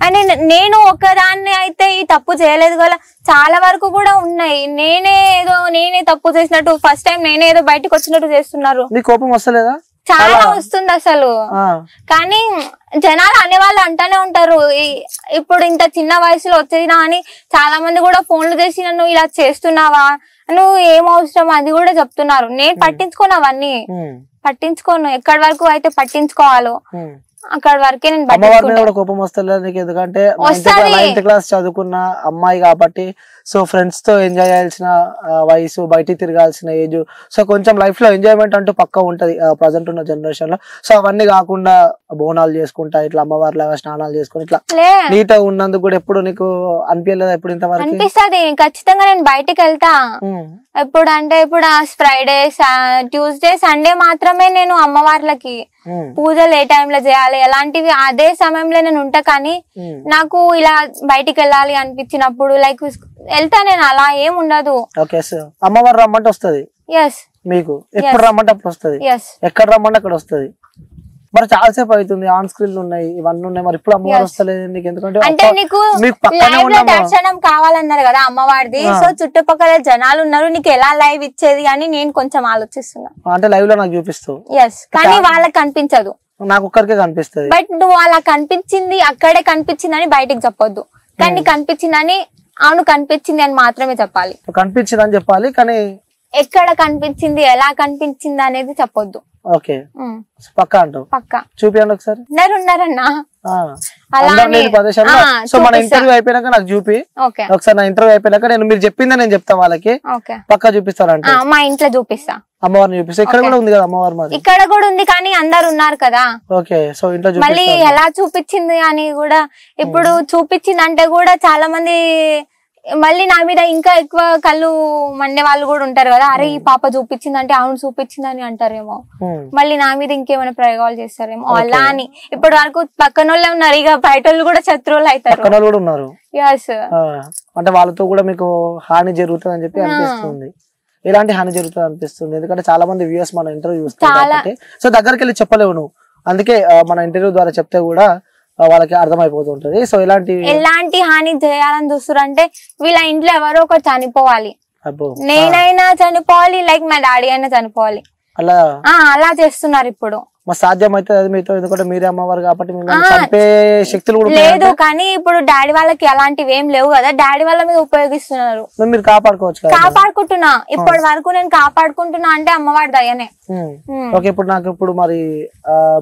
అని నేను ఒకదాన్ని అయితే ఈ తప్పు చేయలేదు కదా, చాలా వరకు కూడా ఉన్నాయి. నేనే తప్పు చేసినట్టు, ఫస్ట్ టైం నేనే ఏదో బయటకు వచ్చినట్టు చేస్తున్నారు. కోపం వస్తలేదా? చాలా వస్తుంది అసలు. కానీ జనాలు అనేవాళ్ళు అంటానే ఉంటారు, ఇప్పుడు ఇంత చిన్న వయసులో వచ్చేదినా అని. చాలా మంది కూడా ఫోన్లు చేసి నన్ను ఇలా చేస్తున్నావా, నువ్వు ఏం అవసరం అది కూడా చెప్తున్నారు. నేను పట్టించుకోను, అవన్నీ పట్టించుకోను. ఎక్కడి వరకు అయితే పట్టించుకోవాలో అక్కడ వరకే నేను పట్టించుకుంటా. కోపం వస్తలేదు నీకు? ఎందుకంటే 9th క్లాస్ చదువుకున్న అమ్మాయి కాబట్టి, సో ఫ్రెండ్స్ తో ఎంజాయ్ చేయాల్సిన వయసు, బయటికి తిరగాల్సిన ఏజ్, సో కొంచెం లైఫ్ లో ఎంజాయ్మెంట్ అంటూ పక్కా ఉంటది ప్రజెంట్ ఉన్న జనరేషన్ లో. సో అవన్నీ కాకుండా బోనాలు చేసుకుంటా, ఇట్లా అమ్మవారి లాగా స్నానాలు చేసుకుని ఇట్లా నీట్ గా ఉన్నందుకు కూడా ఎప్పుడు నీకు అనిపించలేదా? ఎప్పుడు ఇంతవరకు అనిపిస్తుంది. ఖచ్చితంగా నేను బయటికి వెళ్తా. ఎప్పుడు అంటే ఇప్పుడు ఫ్రైడే, ట్యూస్డే, సండే మాత్రమే నేను అమ్మవార్లకి పూజలు ఏ టైంలో చేయాలి ఎలాంటివి అదే సమయంలో నేను ఉంటా. కానీ నాకు ఇలా బయటికి వెళ్ళాలి అనిపించినప్పుడు లైక్ వెళ్తా నేను, అలా ఏం ఉండదు. అమ్మవారు రమ్మంటే వస్తుంది మీకు, ఎప్పుడు రమ్మంటే అప్పుడు వస్తుంది, ఎక్కడ రమ్మంటే అక్కడ వస్తుంది. మరి చాలా సేపు అవుతుంది, ఆన్ స్క్రీన్ ఉన్నాయి, ఇవన్నీ ఉన్నాయి, మరి ఇప్పుడు అమ్మవారు వస్తలేదు నీకు? ఎందుకంటే అంటే నీకు దర్శనం కావాలన్నారు కదా అమ్మవారిది, సో చుట్టుపక్కల జనాలు ఉన్నారు, నీకు ఎలా లైవ్ ఇచ్చేది అని నేను కొంచెం ఆలోచిస్తున్నా. అంటే లైవ్ లో నాకు చూపిస్తావు, కానీ వాళ్ళకి కనిపించదు, నాకు ఒక్కరికే కనిపిస్తుంది. బట్ నువ్వు వాళ్ళకి కనిపించింది అక్కడే కనిపించిందని బయటికి చెప్పొద్దు, కానీ కనిపించిందని అవును కనిపించింది అని మాత్రమే చెప్పాలి. కనిపించింది అని చెప్పాలి, కానీ ఎక్కడ కనిపించింది ఎలా కనిపించింది అనేది చెప్పొద్దు. ఓకే, పక్కా అంటావు? పక్కా. చూపియండి ఒకసారి. ఉన్నారన్నా సో మన ఇంటర్వ్యూ అయిపోయినాక నాకు చూపి ఒకసారి. నా ఇంటర్వ్యూ అయిపోయినాక మీరు చెప్పిందే నేను చెప్తా వాళ్ళకి, పక్కా చూపిస్తారంట. మా ఇంట్లో చూపిస్తా, అమ్మవారిని చూపిస్తా. ఇక్కడ కూడా ఉంది కదా అమ్మవారి, మరి ఇక్కడ కూడా ఉంది కానీ అందరు ఉన్నారు కదా. ఓకే, సో ఇంట్లో మళ్ళీ ఎలా చూపించింది అని కూడా, ఇప్పుడు చూపించింది అంటే కూడా చాలా మంది మళ్ళీ నా మీద ఇంకా ఎక్కువ కళ్ళు మండే వాళ్ళు కూడా ఉంటారు కదా. అరే ఈ పాప చూపించింది అంటే అవును చూపించింది అని అంటారేమో, మళ్ళీ నా మీద ఇంకేమైనా ప్రయోగాలు చేస్తారేమో అలా అని. ఇప్పటి వరకు పక్కన వాళ్ళే ఉన్నారు, ఇక బయట వాళ్ళు కూడా శత్రువులు అవుతారు. అంటే వాళ్ళతో కూడా మీకు హాని జరుగుతుంది అని చెప్పి అనిపిస్తుంది. ఎలాంటి హాని జరుగుతుంది అనిపిస్తుంది? ఎందుకంటే చాలా మంది వ్యూయర్స్ మన ఇంటర్వ్యూ చూస్తారు, సో దగ్గరికి వెళ్ళి చెప్పలేవు నువ్వు, అందుకే మన ఇంటర్వ్యూ ద్వారా చెప్తే కూడా వాళ్ళకి అర్థమైపోతుంటది. సో ఎలాంటి హాని చేయాలని చూస్తారు అంటే వీళ్ళ ఇంట్లో ఎవరో ఒకరు చనిపోవాలి, నేనైనా చనిపోవాలి, లైక్ మా డాడీ అయినా చనిపోవాలి, అలా చేస్తున్నారు ఇప్పుడు. సాధ్యమైతే మీతో, ఎందుకంటే మీరే అమ్మవారు కాబట్టి చంపే శక్తులు కూడా లేదు. కానీ ఇప్పుడు డాడీ వాళ్ళకి అలాంటివి ఏం లేవు కదా, డాడీ వాళ్ళ మీద ఉపయోగిస్తున్నారు. మీరు కాపాడుకోవచ్చు, కాపాడుకుంటున్నా. ఇప్పటి వరకు నేను కాపాడుకుంటున్నా అంటే అమ్మవారి దయనే. ఓకే, ఇప్పుడు నాకు ఇప్పుడు మరి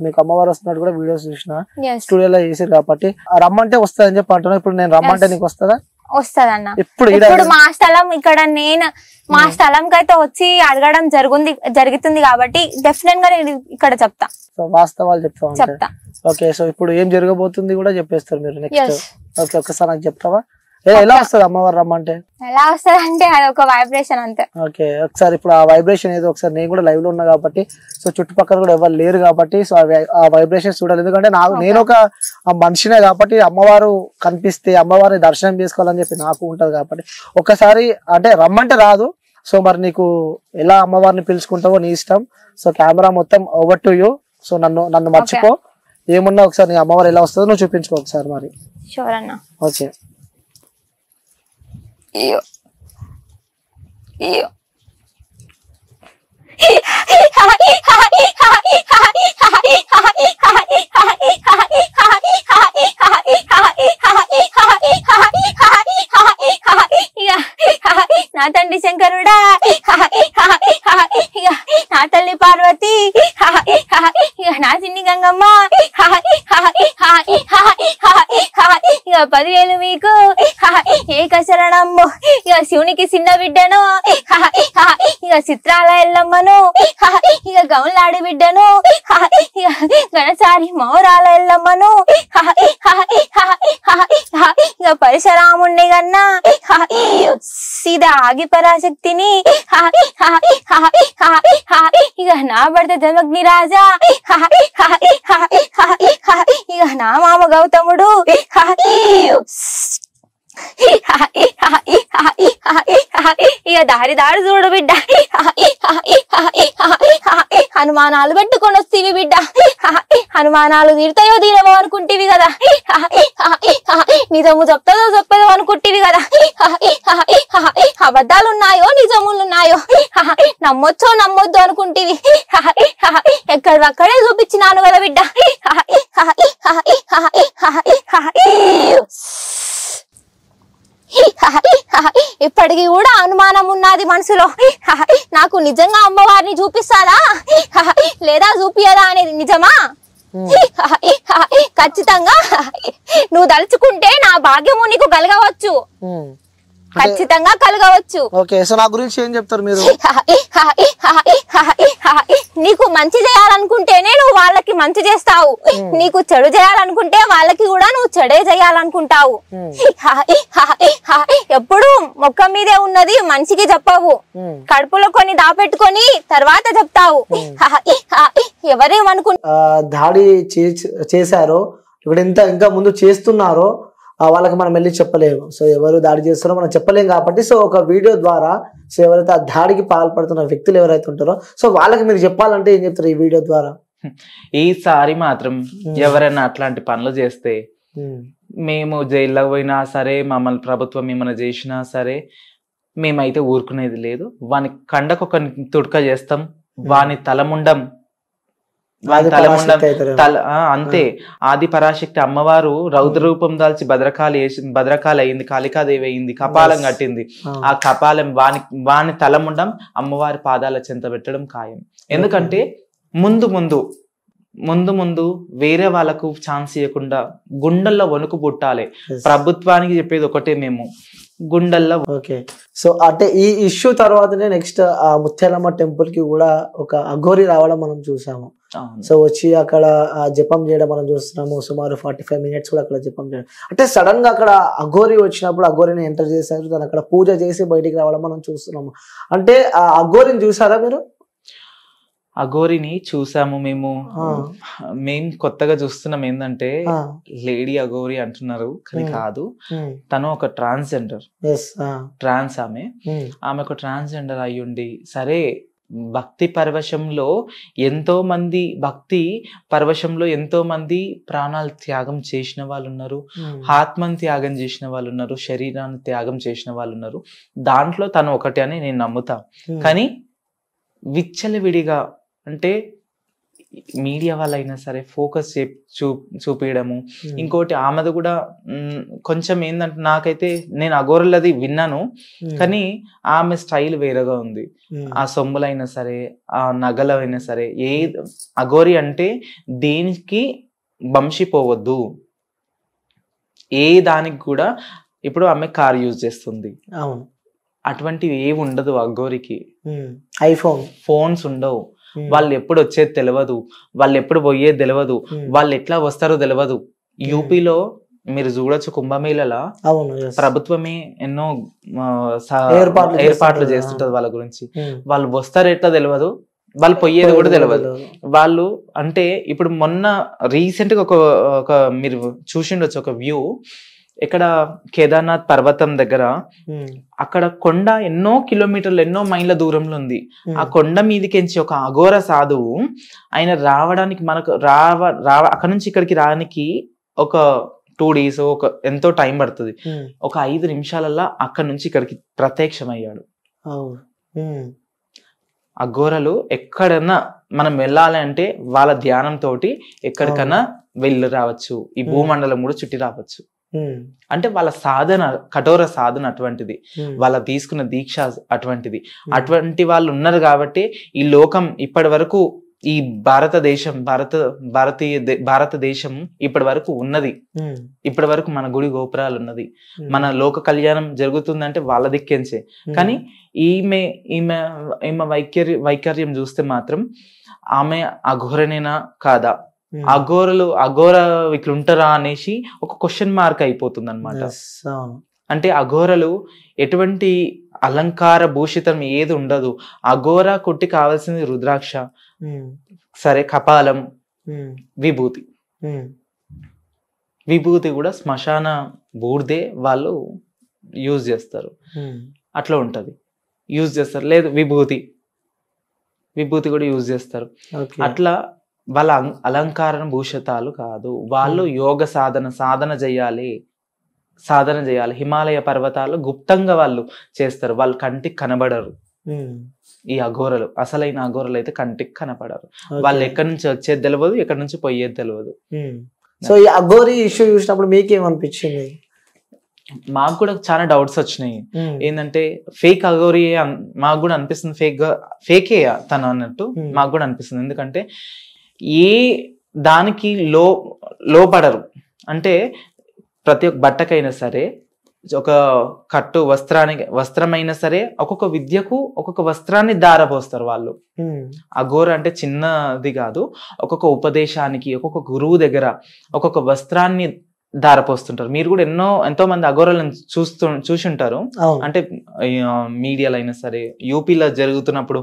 మీకు అమ్మవారు వస్తున్నట్టు కూడా వీడియోస్ చూసిన, స్టూడియోలో చేసారు కాబట్టి రమ్మంటే వస్తుంది అని చెప్పి అంటున్నా. ఇప్పుడు నేను రమ్మంటే నీకు వస్తుందా? వస్తదన్న. ఇప్పుడు మా స్థలం ఇక్కడ, నేను మా స్థలం కైతే వచ్చి అడగడం జరుగుతుంది కాబట్టి డెఫినెట్ గా నేను ఇక్కడ చెప్తా, వాస్తవాలు చెప్తా. ఓకే, సో ఇప్పుడు ఏం జరగబోతుంది కూడా చెప్పేస్తారు మీరు నెక్స్ట్. ఓకే, ఒకసారి నాకు చెప్తావా ఎలా వస్తుంది అమ్మవారు రమ్మంటే? ఎలా వస్తుంది అంటే అది ఒక వైబ్రేషన్ అంతే. ఓకే, ఒకసారి ఇప్పుడు ఆ వైబ్రేషన్ ఏదో ఒకసారి, నేను కూడా లైవ్ లో ఉన్నా కాబట్టి, సో చుట్టుపక్కల కూడా ఎవరు లేరు కాబట్టి, సో ఆ వైబ్రేషన్ చూడాలి. ఎందుకంటే నేను ఒక మనిషినే కాబట్టి అమ్మవారు కనిపిస్తే అమ్మవారిని దర్శనం చేసుకోవాలని చెప్పి నాకు ఉంటది కాబట్టి, ఒకసారి అంటే రమ్మంటే రాదు. సో మరి నీకు ఎలా అమ్మవారిని పిలుచుకుంటావో నీ ఇష్టం. సో కెమెరా మొత్తం ఓవర్ టు యూ. సో నన్ను మర్చిపో, ఏమున్నా ఒకసారి నీ అమ్మవారు ఎలా వస్తుందో నువ్వు చూపించుకో ఒకసారి మరి. షూర్ అన్న. ఓకే. Io. నా తండ్రి శంకరుడా, నా తల్లి పార్వతి, నా చిన్ని గంగమ్మ, ఇక 10,000 మీకు ఏకశరణము. ఇక శివునికి చిన్న బిడ్డను, ఇక చిత్రాల ఎల్లమ్మను, ఇక గౌన్లాడి బిడ్డను, ఇక గణసారి మౌరాల ఎల్లమ్మను, ఇక పరశురాముణ్ణి గన్నా సీదా ఆగి పరాశక్తిని, ఇక నా భర్త జమగ్ని రాజా, ఇక నా మామ గౌతముడు, ఇక దారి దారి చూడు బిడ్డ, అనుమానాలు పెట్టుకొని వస్తేవి బిడ్డ, అనుమానాలు తీరుతాయో తీరవో అనుకుంటేవి కదా, నిజము చెప్తాదో చెప్పదో అనుకుంటేవి కదా, అబద్ధాలు ఉన్నాయో నిజములు ఉన్నాయో నమ్మొచ్చో నమ్మొద్దు అనుకుంటేవి, ఎక్కడక్కడే చూపించినాను కదా బిడ్డ. ఇప్పటికి కూడా అనుమానం ఉన్నది మనసులో, నాకు నిజంగా అమ్మవారిని చూపిస్తారా లేదా చూపియదా అనేది నిజమా? ఖచ్చితంగా నువ్వు తలుచుకుంటే నా భాగ్యము నీకు కలగవచ్చు, ఖచ్చితంగా కలగవచ్చు. ఓకే, సో నా గురించి ఏం చెప్తారు మీరు? నీకు మంచి చేయాలనుకుంటేనే నువ్వు వాళ్ళకి మంచి చేస్తావు, నీకు చెడు చేయాలనుకుంటే వాళ్ళకి కూడా నువ్వు చెడే చేయాలనుకుంటావు. ఎప్పుడు మొక్క మీదే ఉన్నది మనిషికి చెప్పవు, కడుపులో కొన్ని దాపెట్టుకొని తర్వాత చెప్తావు. ఎవరేమనుకుంటా దాడి చేశారో ఇక్కడ ఇంకా ముందు చేస్తున్నారో వాళ్ళకి మనం వెళ్ళి చెప్పలేము. సో ఎవరు దాడి చేస్తారో మనం చెప్పలేము కాబట్టి సో ఒక వీడియో ద్వారా సో ఎవరైతే ఆ దాడికి పాల్పడుతున్న వ్యక్తులు ఎవరైతే ఉంటారో సో వాళ్ళకి మీరు చెప్పాలంటే ఏం చెప్తారు ఈ వీడియో ద్వారా? ఈసారి మాత్రం ఎవరైనా అట్లాంటి పనులు చేస్తే మేము జైల్లో పోయినా సరే, మమ్మల్ని ప్రభుత్వం ఏమైనా చేసినా సరే మేమైతే ఊరుకునేది లేదు. వాని కండకొక తుడక చేస్తాం, వాని తలముండం అంతే. ఆది పరాశక్తి అమ్మవారు రౌద్ర రూపం దాల్చి భద్రకాళి అయింది, కాళికాదేవి అయింది, కపాలం కట్టింది. ఆ కపాలం వాని తలముండం అమ్మవారి పాదాల చెంత పెట్టడం ఖాయం. ఎందుకంటే ముందు ముందు వేరే వాళ్ళకు ఛాన్స్ ఇవ్వకుండా గుండెల్లో వణుకు పుట్టాలి. ప్రభుత్వానికి చెప్పేది ఒకటే, మేము గుండెల్లో. ఓకే, సో అంటే ఈ ఇష్యూ తర్వాతనే నెక్స్ట్ ముత్యాలమ్మ టెంపుల్ కి కూడా ఒక అఘోరి రావడం మనం చూసాము. సో వచ్చి అక్కడ జపం చేయడం మనం చూస్తున్నాము. సుమారు 45 minutes కూడా అక్కడ జపం చేయడం. అంటే సడన్ గా అక్కడ అఘోరి వచ్చినప్పుడు అఘోరిని ఎంటర్ చేశారు, దాని అక్కడ పూజ చేసి బయటికి రావడం మనం చూస్తున్నాము. అంటే ఆ అఘోరిని చూసారా మీరు? అఘోరిని చూసాము మేము కొత్తగా చూస్తున్నాం. ఏంటంటే లేడీ అఘోరి అంటున్నారు, కానీ కాదు, తను ఒక ట్రాన్స్జెండర్, ట్రాన్స్ ఆమె ఒక ట్రాన్స్జెండర్ అయ్యుండి సరే భక్తి పరవశంలో ఎంతో మంది ప్రాణాలు త్యాగం చేసిన వాళ్ళు ఉన్నారు, ఆత్మను త్యాగం చేసిన వాళ్ళు ఉన్నారు, శరీరాన్ని త్యాగం చేసిన వాళ్ళు ఉన్నారు. దాంట్లో తను ఒకటి అని నేను నమ్ముతా. కానీ విచ్చలవిడిగా అంటే మీడియా వాళ్ళైనా సరే ఫోకస్ చూపించడము. ఇంకోటి ఆమెది కూడా కొంచెం ఏంటంటే, నాకైతే నేను అఘోరలది విన్నాను కానీ ఆమె స్టైల్ వేరేగా ఉంది. ఆ సొమ్ములైనా సరే, ఆ నగలైనా సరే, అఘోరి అంటే దేనికి వంశిపోవద్దు, ఏ దానికి కూడా. ఇప్పుడు ఆమె కార్ యూజ్ చేస్తుంది, అటువంటివి ఏవి ఉండదు అఘోరికి. ఫోన్స్ ఉండవు, వాళ్ళు ఎప్పుడు వచ్చేది తెలియదు, వాళ్ళు ఎప్పుడు పోయేది తెలియదు, వాళ్ళు ఎట్లా వస్తారో తెలియదు. యూపీలో మీరు చూడొచ్చు, కుంభమేళలా ప్రభుత్వమే ఎన్నో ఏర్పాట్లు చేస్తుంటది వాళ్ళ గురించి. వాళ్ళు వస్తారు ఎట్లా తెలియదు, వాళ్ళు పోయేది కూడా తెలియదు. వాళ్ళు అంటే ఇప్పుడు మొన్న రీసెంట్ గా ఒక మీరు చూసిండొచ్చు ఒక వ్యూ, ఇక్కడ కేదార్నాథ్ పర్వతం దగ్గర అక్కడ కొండ ఎన్నో కిలోమీటర్లు, ఎన్నో మైళ్ళ దూరంలో ఉంది. ఆ కొండ మీదకించి ఒక అఘోర సాధువు ఆయన రావడానికి మనకు అక్కడ నుంచి ఇక్కడికి రావడానికి ఒక 2 days ఒక ఎంతో టైం పడుతుంది. ఒక 5 నిమిషాలల్లో అక్కడ నుంచి ఇక్కడికి ప్రత్యక్షమయ్యాడు. అఘోరలు ఎక్కడన్నా మనం వెళ్ళాలి అంటే వాళ్ళ ధ్యానంతో ఎక్కడికన్నా వెళ్ళి రావచ్చు, ఈ భూమండలం కూడా చుట్టి రావచ్చు. అంటే వాళ్ళ సాధన, కఠోర సాధన అటువంటిది, వాళ్ళ తీసుకున్న దీక్ష అటువంటి వాళ్ళు ఉన్నారు కాబట్టి ఈ లోకం ఇప్పటి వరకు, ఈ భారతదేశం ఇప్పటి వరకు ఉన్నది. ఇప్పటి వరకు మన గుడి గోపురాలు ఉన్నది, మన లోక కళ్యాణం జరుగుతుందంటే వాళ్ళ దిక్కించే. కానీ ఈమె వైఖర్యం చూస్తే మాత్రం ఆమె అఘోరనేనా కాదా, అఘోర ఇట్లుంటారా అనేసి ఒక క్వశ్చన్ మార్క్ అయిపోతుంది అనమాట. అంటే అఘోరలు ఎటువంటి అలంకార భూషితం ఏది ఉండదు. అఘోర కొట్టి కావాల్సింది రుద్రాక్ష, సరే కపాలం, విభూతి కూడా శ్మశాన బూర్దే వాళ్ళు యూజ్ చేస్తారు, అట్లా ఉంటది. యూజ్ చేస్తారు. లేదు విభూతి కూడా యూజ్ చేస్తారు. అట్లా వాళ్ళ అలంకార భూషితాలు కాదు. వాళ్ళు యోగ సాధన చేయాలి. హిమాలయ పర్వతాలు గుప్తంగా వాళ్ళు చేస్తారు. వాళ్ళు కంటికి కనబడరు. ఈ అఘోరలు, అసలైన అఘోరలు అయితే కంటికి కనపడరు. వాళ్ళు ఎక్కడి నుంచి వచ్చేది తెలియదు, ఎక్కడి నుంచి పోయేది తెలియదు. సో ఈ అఘోరి ఇష్యూ చూసినప్పుడు మీకేమనిపించింది? మాకు కూడా చాలా డౌట్స్ వచ్చినాయి. ఏంటంటే ఫేక్ అఘోరి మాకు కూడా అనిపిస్తుంది, ఫేకే తను అన్నట్టు మాకు కూడా అనిపిస్తుంది. ఎందుకంటే ఏ దానికి లోపడరు. అంటే ప్రతి ఒక్క బట్టకైనా సరే, ఒక కట్టు వస్త్రమైనా సరే, ఒక్కొక్క విద్యకు ఒక్కొక్క వస్త్రాన్ని దారపోస్తారు వాళ్ళు. అఘోర అంటే చిన్నది కాదు. ఒక్కొక్క ఉపదేశానికి ఒక్కొక్క గురువు దగ్గర ఒక్కొక్క వస్త్రాన్ని దారపోస్తుంటారు. మీరు కూడా ఎంతో మంది అఘోరాలను చూసుంటారు. అంటే మీడియాలో అయినా సరే, యూపీలో జరుగుతున్నప్పుడు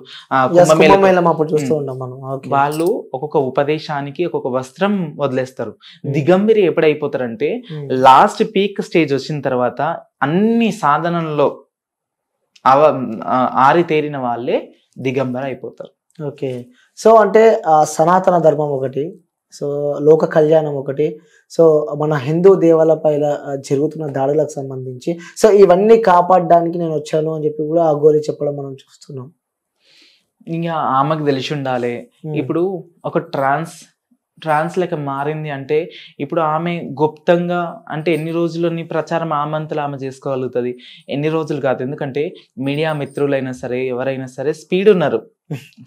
వాళ్ళు ఒక్కొక్క ఉపదేశానికి ఒక్కొక్క వస్త్రం వదిలేస్తారు. దిగంబరి ఎప్పుడైపోతారంటే లాస్ట్ పీక్ స్టేజ్ వచ్చిన తర్వాత అన్ని సాధనల్లో ఆరితేరిన వాళ్ళే దిగంబర అయిపోతారు. ఓకే. సో అంటే సనాతన ధర్మం ఒకటి, సో లోక కళ్యాణం ఒకటి, సో మన హిందూ దేవాలయాల జరుగుతున్న దాడులకు సంబంధించి సో ఇవన్నీ కాపాడడానికి నేను వచ్చాను అని చెప్పి కూడా అఘోరి చెప్పడం మనం చూస్తున్నాం. ఇంకా ఆమెకు తెలిసి ఉండాలి. ఇప్పుడు ఒక ట్రాన్స్ లెక్క మారింది అంటే ఇప్పుడు ఆమె గుప్తంగా అంటే ఎన్ని రోజులని ప్రచారం ఆమంతలు ఆమె చేసుకోగలుగుతుంది? ఎన్ని రోజులు కాదు. ఎందుకంటే మీడియా మిత్రులైనా సరే, ఎవరైనా సరే స్పీడ్ ఉన్నారు,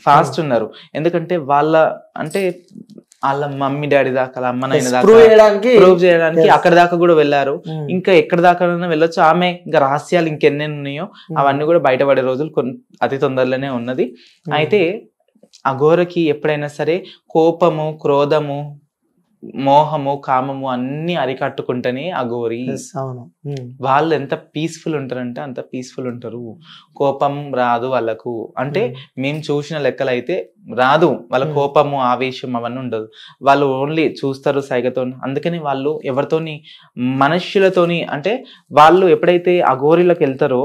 ఫాస్ట్ ఉన్నారు. ఎందుకంటే వాళ్ళ మమ్మీ డాడీ దాకా, అమ్మ నాయన దాకా ప్రూవ్ చేయడానికి అక్కడ దాకా కూడా వెళ్ళారు. ఇంకా ఎక్కడ దాకా వెళ్ళొచ్చు. ఆమె ఇంకా రహస్యాలు ఇంకెన్ని ఉన్నాయో అవన్నీ కూడా బయటపడే రోజులు అతి తొందరలోనే ఉన్నది. అయితే అఘోరకి ఎప్పుడైనా సరే కోపము, క్రోధము, మోహము, కామము అన్ని అరికట్టుకుంటేనే అఘోరి. వాళ్ళు ఎంత పీస్ఫుల్ ఉంటారంటే అంత పీస్ఫుల్ ఉంటారు. కోపం రాదు వాళ్ళకు. అంటే మేము చూసిన లెక్కలైతే రాదు వాళ్ళ కోపము, ఆవేశం అవన్నీ ఉండదు. వాళ్ళు ఓన్లీ చూస్తారు సైగతో. అందుకని వాళ్ళు ఎవరితోని మనుష్యులతోని అంటే వాళ్ళు ఎప్పుడైతే అఘోరిలోకి వెళ్తారో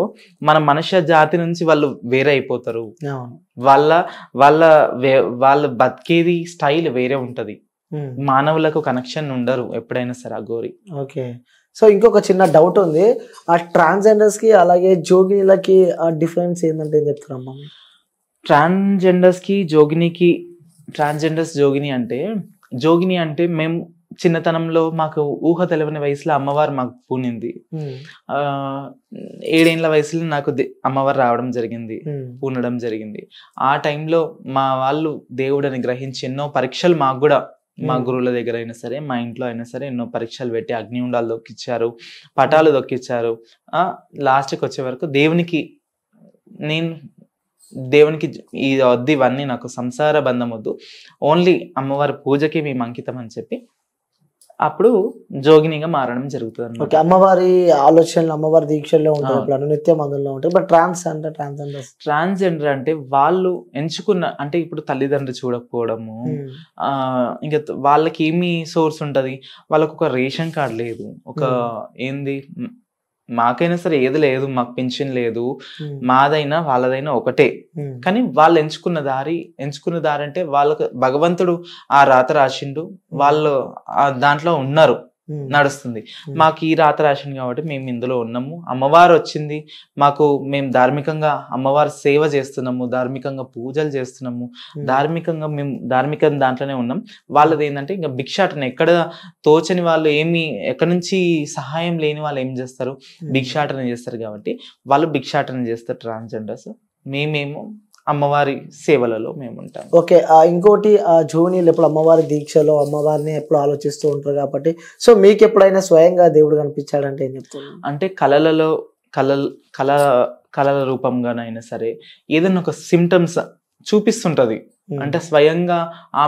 మన మనుష్య జాతి నుంచి వాళ్ళు వేరే అయిపోతారు. వాళ్ళ బతికేది స్టైల్ వేరే ఉంటది. మానవులకు కనెక్షన్ ఉండరు ఎప్పుడైనా సరే అఘోరి. ఓకే. సో ఇంకొక చిన్న డౌట్ ఉంది, ఆ ట్రాన్స్జెండర్స్ కి అలాగే జోగినీలకి ఆ డిఫరెన్స్ ఏంటంటే ఏం చెప్తారమ్మా? ట్రాన్స్జెండర్స్ కి జోగిని అంటే మేము చిన్నతనంలో మాకు ఊహ తెలవని వయసులో అమ్మవారు మాకు పూనింది. 7 ఏళ్ల వయసులో నాకు అమ్మవారు రావడం జరిగింది, పూనడం జరిగింది. ఆ టైంలో మా వాళ్ళు దేవుడని గ్రహించి ఎన్నో పరీక్షలు మాకు కూడా మా గురువుల దగ్గర అయినా సరే, మా ఇంట్లో అయినా సరే ఎన్నో పరీక్షలు పెట్టి అగ్ని ఉండాలు దొక్కిచ్చారు, పటాలు దొక్కిచ్చారు. లాస్ట్కి వచ్చే వరకు దేవునికి ఈ వద్దు, ఇవన్నీ నాకు సంసార బంధం వద్దు, ఓన్లీ అమ్మవారి పూజకి మేము అంకితం అని చెప్పి అప్పుడు జోగినిగా మారడం జరుగుతుంది. ఓకే. అమ్మవారి ఆలోచనలు, అమ్మవారి దీక్షల్లో ఉంటాయి, నిత్యం అందులో ఉంటాయి. బట్ ట్రాన్స్జెండర్ అంటే వాళ్ళు ఎంచుకున్న అంటే ఇప్పుడు తల్లిదండ్రులు చూడకపోవడము, ఇంకా వాళ్ళకి ఏమి సోర్స్ ఉంటది, వాళ్ళకు ఒక రేషన్ కార్డ్ లేదు, ఒక ఏంది మాకైనా సరే ఏది లేదు, మాకు పెన్షన్ లేదు, మాదైనా వాళ్ళదైనా ఒకటే. కానీ వాళ్ళు ఎంచుకున్న దారి అంటే వాళ్ళకు భగవంతుడు ఆ రాత రాసిండు, వాళ్ళు దాంట్లో ఉన్నారు, నడుస్తుంది. మాకు ఈ రాత రాసింది కాబట్టి మేము ఇందులో ఉన్నాము. అమ్మవారు వచ్చింది మాకు, మేము ధార్మికంగా అమ్మవారి సేవ చేస్తున్నాము, ధార్మికంగా పూజలు చేస్తున్నాము, ధార్మిక దాంట్లోనే ఉన్నాం. వాళ్ళది ఏంటంటే ఇంకా భిక్షాటన, ఎక్కడ తోచని వాళ్ళు ఎక్కడి నుంచి సహాయం లేని వాళ్ళు ఏం చేస్తారు, భిక్షాటన చేస్తారు. కాబట్టి వాళ్ళు భిక్షాటన చేస్తారు ట్రాన్స్జెండర్స్. మేమేమో అమ్మవారి సేవలలో మేము ఉంటాం. ఓకే. ఇంకోటి జోగినీలు ఎప్పుడు అమ్మవారి దీక్షలో అమ్మవారిని ఎప్పుడు ఆలోచిస్తూ ఉంటారు కాబట్టి, సో మీకు ఎప్పుడైనా స్వయంగా దేవుడు కనిపించాడంటే ఏం చెప్తున్నారు? అంటే కళల రూపంగానైనా సరే ఏదైనా ఒక సిమ్టమ్స్ చూపిస్తుంటది. అంటే స్వయంగా ఆమె